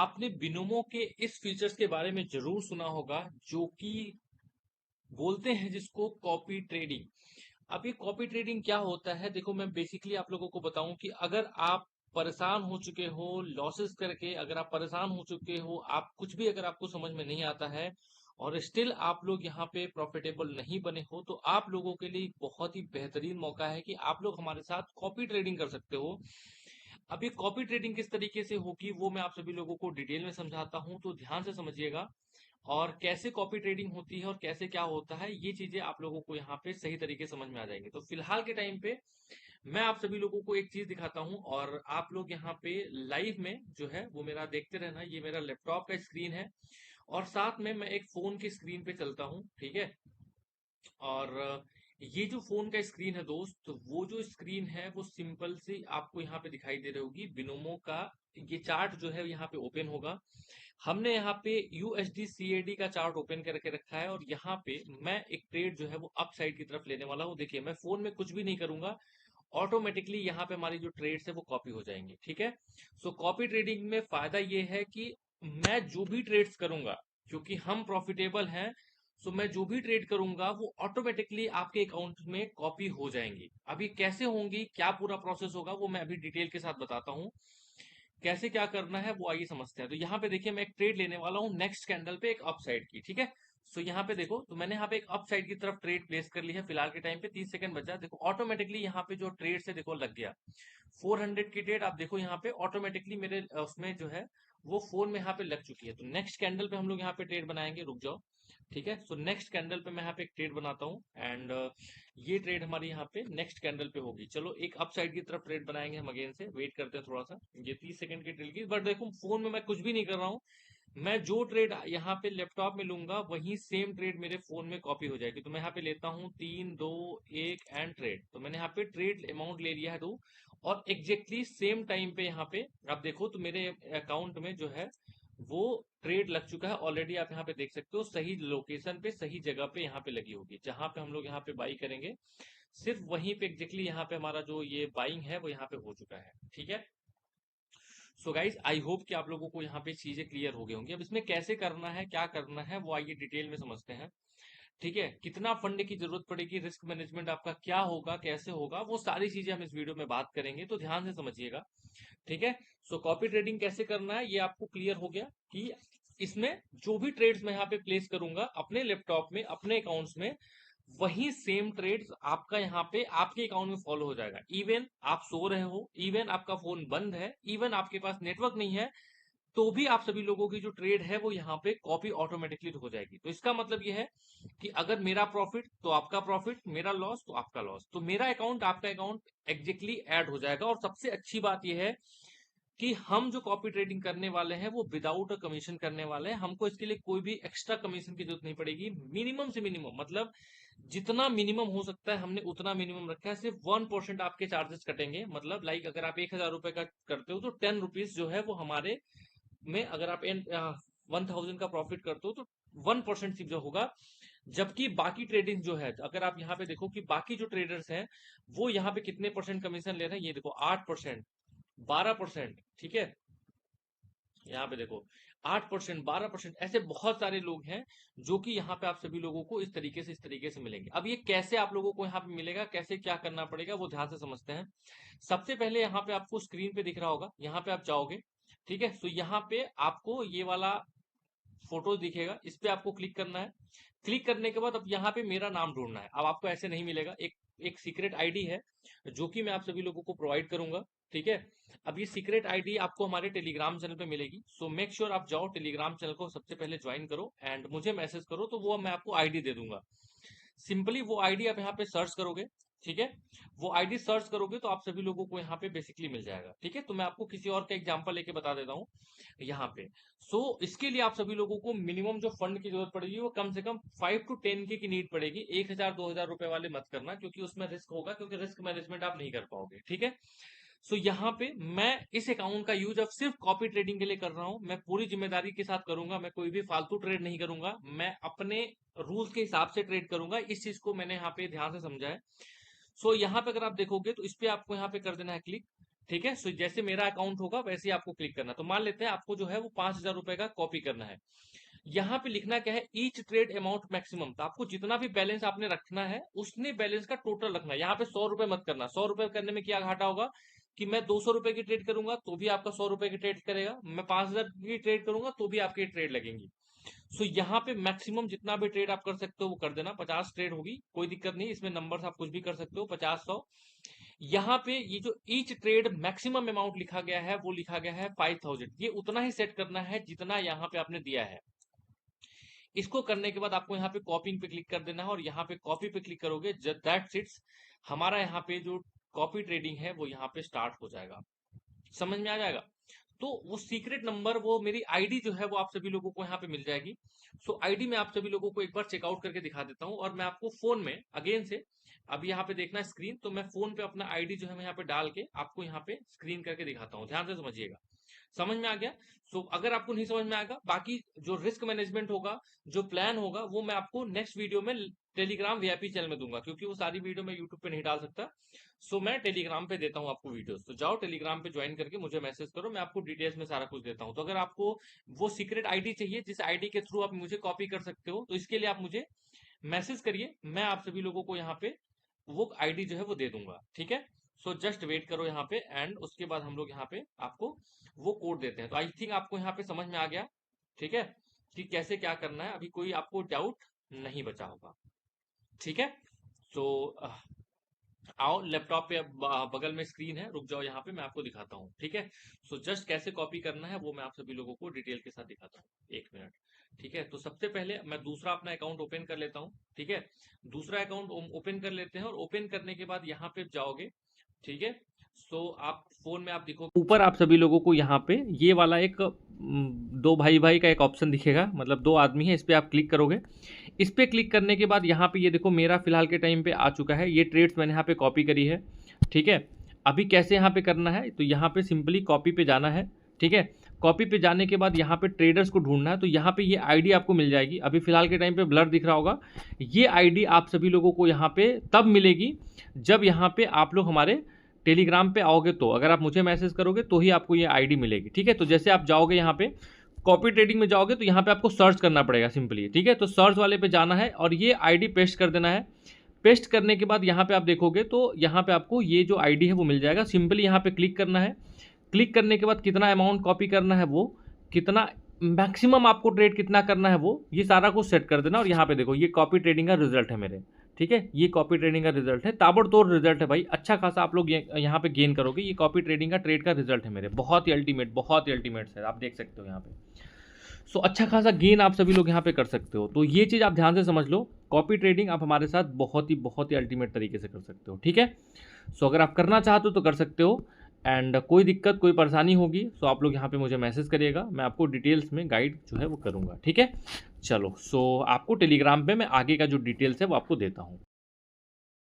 आपने बिनोमो के इस फीचर्स के बारे में जरूर सुना होगा, जो कि बोलते हैं जिसको कॉपी ट्रेडिंग। अब ये कॉपी ट्रेडिंग क्या होता है, देखो मैं बेसिकली आप लोगों को बताऊं कि अगर आप परेशान हो चुके हो लॉसेस करके, अगर आप परेशान हो चुके हो, आप कुछ भी अगर आपको समझ में नहीं आता है और स्टिल आप लोग यहाँ पे प्रॉफिटेबल नहीं बने हो, तो आप लोगों के लिए एक बहुत ही बेहतरीन मौका है कि आप लोग हमारे साथ कॉपी ट्रेडिंग कर सकते हो। अब ये कॉपी ट्रेडिंग किस तरीके से होगी वो मैं आप सभी लोगों को डिटेल में समझाता हूं, तो ध्यान से समझिएगा। और कैसे कॉपी ट्रेडिंग होती है और कैसे क्या होता है, ये चीजें आप लोगों को यहाँ पे सही तरीके से समझ में आ जाएंगी। तो फिलहाल के टाइम पे मैं आप सभी लोगों को एक चीज दिखाता हूँ, और आप लोग यहाँ पे लाइव में जो है वो मेरा देखते रहना। ये मेरा लैपटॉप का स्क्रीन है और साथ में मैं एक फोन की स्क्रीन पे चलता हूँ, ठीक है। और ये जो फोन का स्क्रीन है दोस्त, तो वो जो स्क्रीन है वो सिंपल सी आपको यहाँ पे दिखाई दे रही होगी बिनोमो का। ये चार्ट जो है यहाँ पे ओपन होगा। हमने यहाँ पे यूएसडी सीएडी का चार्ट ओपन करके रखा है, और यहाँ पे मैं एक ट्रेड जो है वो अप साइड की तरफ लेने वाला हूँ। देखिए मैं फोन में कुछ भी नहीं करूंगा, ऑटोमेटिकली यहाँ पे हमारी जो ट्रेड्स है वो कॉपी हो जाएंगी, ठीक है। सो कॉपी ट्रेडिंग में फायदा ये है कि मैं जो भी ट्रेड्स करूंगा, क्योंकि हम प्रॉफिटेबल हैं, सो मैं जो भी ट्रेड करूंगा वो ऑटोमेटिकली आपके अकाउंट में कॉपी हो जाएंगी। अभी कैसे होंगी, क्या पूरा प्रोसेस होगा, वो मैं अभी डिटेल के साथ बताता हूँ। कैसे क्या करना है वो आइए समझते हैं। तो यहाँ पे देखिए मैं एक ट्रेड लेने वाला हूँ नेक्स्ट कैंडल पे एक अप साइड की, ठीक है। सो यहाँ पे देखो, तो मैंने यहाँ पे एक अप साइड की तरफ ट्रेड प्लेस कर ली है। फिलहाल के टाइम पे 30 सेकंड बचा, देखो ऑटोमेटिकली यहाँ पे जो ट्रेड से देखो लग गया 400 की ट्रेड। आप देखो यहाँ पे ऑटोमेटिकली मेरे उसमें जो है वो फोन में यहाँ पे लग चुकी है। तो नेक्स्ट कैंडल पे हम लोग यहाँ पे ट्रेड बनाएंगे, रुक जाओ, ठीक है। सो नेक्स्ट कैंडल पे मैं यहाँ पे एक ट्रेड बनाता हूँ, एंड ये ट्रेड हमारी यहाँ पे नेक्स्ट कैंडल पे होगी। चलो एक अप साइड की तरफ ट्रेड बनाएंगे हम अगेन से, वेट करते हैं थोड़ा सा। ये 30 सेकंड की ट्रेड की, बट देखो फोन में मैं कुछ भी नहीं कर रहा हूँ। मैं जो ट्रेड यहाँ पे लैपटॉप में लूंगा वही सेम ट्रेड मेरे फोन में कॉपी हो जाएगी। तो मैं यहाँ पे लेता हूँ 3 2 1 एंड ट्रेड। तो मैंने यहाँ पे ट्रेड अमाउंट ले लिया है 2, और एग्जैक्टली सेम टाइम पे यहाँ पे आप देखो तो मेरे अकाउंट में जो है वो ट्रेड लग चुका है ऑलरेडी। आप यहाँ पे देख सकते हो सही लोकेशन पे सही जगह पे यहाँ पे लगी होगी, जहां पे हम लोग यहाँ पे बाई करेंगे सिर्फ वहीं पे एग्जैक्टली यहाँ पे हमारा जो ये बाइंग है वो यहाँ पे हो चुका है, ठीक है। सो गाइज आई होप कि आप लोगों को यहाँ पे चीजें क्लियर हो गई होंगी। अब इसमें कैसे करना है क्या करना है वो आइए डिटेल में समझते हैं, ठीक है। कितना फंड की जरूरत पड़ेगी, रिस्क मैनेजमेंट आपका क्या होगा, कैसे होगा, वो सारी चीजें हम इस वीडियो में बात करेंगे, तो ध्यान से समझिएगा, ठीक है। सो कॉपी ट्रेडिंग कैसे करना है ये आपको क्लियर हो गया कि इसमें जो भी ट्रेड्स मैं यहाँ पे प्लेस करूंगा अपने लैपटॉप में अपने अकाउंट्स में, वही सेम ट्रेड्स आपका यहाँ पे आपके अकाउंट में फॉलो हो जाएगा। इवन आप सो रहे हो, इवन आपका फोन बंद है, इवन आपके पास नेटवर्क नहीं है, तो भी आप सभी लोगों की जो ट्रेड है वो यहाँ पे कॉपी ऑटोमेटिकली हो जाएगी। तो इसका मतलब ये है कि अगर मेरा प्रॉफिट तो आपका प्रॉफिट, मेरा लॉस तो आपका लॉस, तो मेरा अकाउंट आपका अकाउंट एग्जैक्टली ऐड हो जाएगा। और सबसे अच्छी बात यह है कि हम जो कॉपी ट्रेडिंग करने वाले हैं वो विदाउट अ कमीशन करने वाले हैं। हमको इसके लिए कोई भी एक्स्ट्रा कमीशन की जरूरत नहीं पड़ेगी। मिनिमम से मिनिमम मतलब जितना मिनिमम हो सकता है हमने उतना मिनिमम रखा है। सिर्फ 1% आपके चार्जेस कटेंगे, मतलब लाइक अगर आप 1,000 रुपए का करते हो तो 10 रुपीज जो है वो हमारे में, अगर आप 1,000 का प्रॉफिट करते हो तो 1% सिर्फ जो होगा। जबकि बाकी ट्रेडिंग जो है, अगर आप यहाँ पे देखो कि बाकी जो ट्रेडर्स हैं वो यहाँ पे कितने परसेंट कमीशन ले रहे हैं, ये देखो 8%, 12%, ठीक है। यहाँ पे देखो 8%, 12%, ऐसे बहुत सारे लोग हैं जो कि यहाँ पे आप सभी लोगों को इस तरीके से मिलेंगे। अब ये कैसे आप लोगों को यहाँ पे मिलेगा, कैसे क्या करना पड़ेगा वो ध्यान से समझते हैं। सबसे पहले यहाँ पे आपको स्क्रीन पे दिख रहा होगा, यहाँ पे आप जाओगे, ठीक है। तो यहाँ पे आपको ये वाला फोटो दिखेगा, इस पे आपको क्लिक करना है। क्लिक करने के बाद अब यहाँ पे मेरा नाम ढूंढना है। अब आपको ऐसे नहीं मिलेगा, एक एक सीक्रेट आईडी है जो कि मैं आप सभी लोगों को प्रोवाइड करूंगा, ठीक है। अब ये सीक्रेट आईडी आपको हमारे टेलीग्राम चैनल पे मिलेगी। सो मेक श्योर आप जाओ टेलीग्राम चैनल को सबसे पहले ज्वाइन करो एंड मुझे मैसेज करो, तो वो मैं आपको आईडी दे दूंगा। सिंपली वो आईडी आप यहाँ पे सर्च करोगे, ठीक है। वो आईडी सर्च करोगे तो आप सभी लोगों को यहाँ पे बेसिकली मिल जाएगा, ठीक है। तो मैं आपको किसी और का एग्जांपल लेके बता देता हूँ यहाँ पे। इसके लिए आप सभी लोगों को मिनिमम जो फंड की जरूरत पड़ेगी वो कम से कम 5 to 10 की नीड पड़ेगी। 1,000 2,000 रुपए वाले मत करना, क्योंकि उसमें रिस्क होगा, क्योंकि रिस्क मैनेजमेंट आप नहीं कर पाओगे, ठीक है। यहाँ पे मैं इस अकाउंट का यूज अब सिर्फ कॉपी ट्रेडिंग के लिए कर रहा हूँ। मैं पूरी जिम्मेदारी के साथ करूंगा, मैं कोई भी फालतू ट्रेड नहीं करूंगा, मैं अपने रूल्स के हिसाब से ट्रेड करूंगा। इस चीज को मैंने यहाँ पे ध्यान से समझा है। यहाँ पे अगर आप देखोगे तो इस पे आपको यहाँ पे कर देना है क्लिक। ठीक है। सो जैसे मेरा अकाउंट होगा वैसे ही आपको क्लिक करना। तो मान लेते हैं आपको जो है वो 5,000 रुपए का कॉपी करना है। यहाँ पे लिखना क्या है, ईच ट्रेड अमाउंट मैक्सिमम। तो आपको जितना भी बैलेंस आपने रखना है उतने बैलेंस का टोटल रखना है। यहाँ पे 100 रुपए मत करना। 100 रुपए करने में क्या घाटा होगा कि मैं 200 रुपए की ट्रेड करूंगा तो भी आपका 100 रुपए की ट्रेड करेगा, मैं 5,000 की ट्रेड करूंगा तो भी आपकी ट्रेड लगेंगी। सो यहाँ पे मैक्सिमम जितना भी ट्रेड आप कर सकते हो वो कर देना। 50 ट्रेड होगी, कोई दिक्कत नहीं, इसमें नंबर्स आप कुछ भी कर सकते हो, 50, 100। यहाँ पे ये जो ईच ट्रेड मैक्सिमम अमाउंट लिखा गया है वो लिखा गया है 5,000। ये उतना ही सेट करना है जितना यहाँ पे आपने दिया है। इसको करने के बाद आपको यहाँ पे कॉपिंग पे क्लिक कर देना है और यहाँ पे कॉपी पे क्लिक करोगे, दैट्स इट, हमारा यहाँ पे जो कॉपी ट्रेडिंग है वो यहाँ पे स्टार्ट हो जाएगा। समझ में आ जाएगा। तो वो सीक्रेट नंबर, वो मेरी आईडी जो है वो आप सभी लोगों को यहाँ पे मिल जाएगी। सो आईडी में आप सभी लोगों को एक बार चेकआउट करके दिखा देता हूँ और मैं आपको फोन में अगेन से, अभी यहाँ पे देखना स्क्रीन, तो मैं फोन पे अपना आईडी जो है मैं यहाँ पे डाल के आपको यहाँ पे स्क्रीन करके दिखाता हूँ। ध्यान से समझिएगा। समझ में आ गया। सो अगर आपको नहीं समझ में आएगा, बाकी जो रिस्क मैनेजमेंट होगा, जो प्लान होगा, वो मैं आपको नेक्स्ट वीडियो में टेलीग्राम वीआईपी चैनल में दूंगा, क्योंकि वो सारी वीडियो मैं यूट्यूब पे नहीं डाल सकता। सो मैं टेलीग्राम पे देता हूँ आपको वीडियोस। तो जाओ टेलीग्राम पे ज्वाइन करके मुझे मैसेज करो, मैं आपको डिटेल्स में सारा कुछ देता हूँ। तो अगर आपको वो सीक्रेट आईडी चाहिए जिस आईडी के थ्रू आप मुझे कॉपी कर सकते हो, तो इसके लिए आप मुझे मैसेज करिए, मैं आप सभी लोगों को यहाँ पे वो आईडी जो है वो दे दूंगा। ठीक है। सो जस्ट वेट करो यहाँ पे, एंड उसके बाद हम लोग यहाँ पे आपको वो कोड देते हैं। तो आई थिंक आपको यहाँ पे समझ में आ गया, ठीक है, कि कैसे क्या करना है। अभी कोई आपको डाउट नहीं बचा होगा। ठीक है। सो आओ लैपटॉप पे, बगल में स्क्रीन है, रुक जाओ यहाँ पे मैं आपको दिखाता हूँ। ठीक है। सो जस्ट कैसे कॉपी करना है वो मैं आप सभी लोगों को डिटेल के साथ दिखाता हूँ। एक मिनट। ठीक है। तो सबसे पहले मैं दूसरा अपना अकाउंट ओपन कर लेता हूँ। ठीक है। दूसरा अकाउंट ओपन कर लेते हैं और ओपन करने के बाद यहाँ पे जाओगे। ठीक है। सो आप फोन में आप देखो ऊपर आप सभी लोगों को यहाँ पे ये वाला एक दो भाई भाई का एक ऑप्शन दिखेगा, मतलब दो आदमी है, इस पे आप क्लिक करोगे। इस पे क्लिक करने के बाद यहाँ पे ये देखो मेरा फिलहाल के टाइम पे आ चुका है, ये ट्रेड्स मैंने यहाँ पे कॉपी करी है। ठीक है। अभी कैसे यहाँ पे करना है, तो यहाँ पे सिंपली कॉपी पे जाना है। ठीक है। कॉपी पे जाने के बाद यहाँ पे ट्रेडर्स को ढूंढना है, तो यहाँ पे ये आईडी आपको मिल जाएगी। अभी फिलहाल के टाइम पे ब्लर दिख रहा होगा, ये आईडी आप सभी लोगों को यहाँ पे तब मिलेगी जब यहाँ पे आप लोग हमारे टेलीग्राम पे आओगे। तो अगर आप मुझे मैसेज करोगे तो ही आपको ये आईडी मिलेगी। ठीक है। तो जैसे आप जाओगे यहाँ पे कॉपी ट्रेडिंग में जाओगे तो यहाँ पे आपको सर्च करना पड़ेगा सिंपली। ठीक है। तो सर्च वाले पे जाना है और ये आईडी पेस्ट कर देना है। पेस्ट करने के बाद यहाँ पे आप देखोगे तो यहाँ पे आपको ये जो आईडी है वो मिल जाएगा। सिंपली यहाँ पे क्लिक करना है। क्लिक करने के बाद कितना अमाउंट कॉपी करना है, वो कितना मैक्सिमम आपको ट्रेड कितना करना है, वो ये सारा कुछ सेट कर देना। और यहाँ पे देखो ये कॉपी ट्रेडिंग का रिजल्ट है मेरे। ठीक है। ये कॉपी ट्रेडिंग का रिजल्ट है, ताबड़तोड़ रिजल्ट है भाई, अच्छा खासा आप लोग यहाँ पे गेन करोगे। ये कॉपी ट्रेडिंग का ट्रेड का रिजल्ट है मेरे, बहुत ही अल्टीमेट, बहुत ही अल्टीमेट है, आप देख सकते हो यहाँ पे। सो अच्छा खासा गेन आप सभी लोग यहाँ पे कर सकते हो। तो ये चीज़ आप ध्यान से समझ लो, कॉपी ट्रेडिंग आप हमारे साथ बहुत ही अल्टीमेट तरीके से कर सकते हो। ठीक है। सो अगर आप करना चाहते हो तो कर सकते हो, एंड कोई दिक्कत कोई परेशानी होगी तो आप लोग यहाँ पे मुझे मैसेज करिएगा, मैं आपको डिटेल्स में गाइड जो है वो करूँगा। ठीक है। चलो, सो आपको टेलीग्राम पे मैं आगे का जो डिटेल्स है वो आपको देता हूँ।